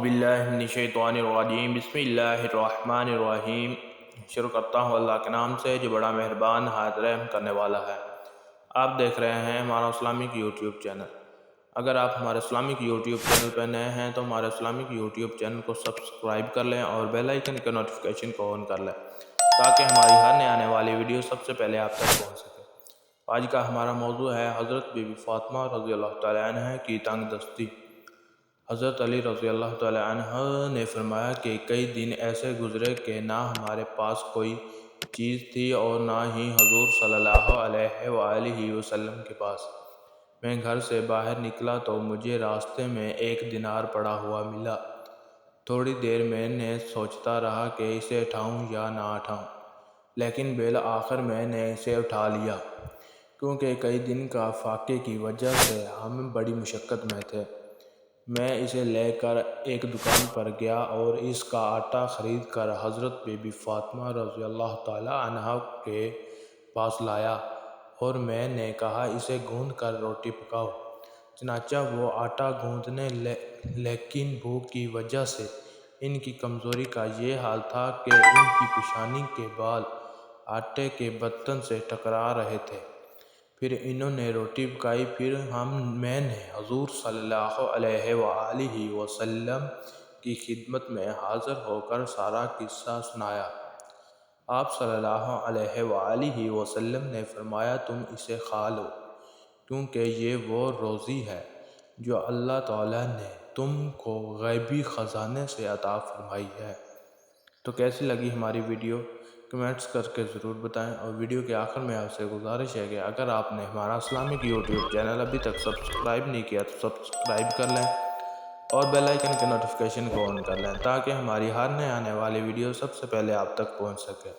باللہ من الشیطان الرجیم بسم اللہ الرحمن الرحیم۔ شروع کرتا ہوں اللہ کے نام سے جو بڑا مہربان نہایت رحم کرنے والا ہے۔ آپ دیکھ رہے ہیں ہمارا اسلامک یوٹیوب چینل۔ اگر آپ ہمارے اسلامک یوٹیوب چینل پہ نئے ہیں تو ہمارے اسلامک یوٹیوب چینل کو سبسکرائب کر لیں اور بیل آئیکن کے نوٹیفیکیشن کو آن کر لیں تاکہ ہماری ہر نئے آنے والی ویڈیو سب سے پہلے آپ تک پہنچ سکے۔ آج کا ہمارا موضوع ہے حضرت بی بی فاطمہ رضی اللہ تعالیٰ عنہ کی تنگ دستی۔ حضرت علی رضی اللہ تعالیٰ عنہ نے فرمایا کہ کئی دن ایسے گزرے کہ نہ ہمارے پاس کوئی چیز تھی اور نہ ہی حضور صلی اللہ علیہ وآلہ وسلم کے پاس۔ میں گھر سے باہر نکلا تو مجھے راستے میں 1 دینار پڑا ہوا ملا۔ تھوڑی دیر میں نے سوچتا رہا کہ اسے اٹھاؤں یا نہ اٹھاؤں، لیکن بالآخر میں نے اسے اٹھا لیا کیونکہ کئی دن کا فاقے کی وجہ سے ہم بڑی مشقت میں تھے۔ میں اسے لے کر ایک دکان پر گیا اور اس کا آٹا خرید کر حضرت بی بی فاطمہ رضی اللہ تعالیٰ عنہ کے پاس لایا اور میں نے کہا اسے گوندھ کر روٹی پکاؤ۔ چنانچہ وہ آٹا گوندھنے لیکن بھوک کی وجہ سے ان کی کمزوری کا یہ حال تھا کہ ان کی پیشانی کے بال آٹے کے برتن سے ٹکرا رہے تھے۔ پھر انہوں نے روٹی پکائی، پھر میں نے حضور صلی اللہ علیہ وآلہ وسلم کی خدمت میں حاضر ہو کر سارا قصہ سنایا۔ آپ صلی اللہ علیہ وآلہ وسلم نے فرمایا تم اسے کھا لو کیونکہ یہ وہ روزی ہے جو اللہ تعالیٰ نے تم کو غیبی خزانے سے عطا فرمائی ہے۔ تو کیسی لگی ہماری ویڈیو کمنٹس کر کے ضرور بتائیں، اور ویڈیو کے آخر میں آپ سے گزارش ہے کہ اگر آپ نے ہمارا اسلامک یوٹیوب چینل ابھی تک سبسکرائب نہیں کیا تو سبسکرائب کر لیں اور بیل آئیکن کے نوٹیفیکیشن کو آن کر لیں تاکہ ہماری ہر نئے آنے والی ویڈیو سب سے پہلے آپ تک پہنچ سکے۔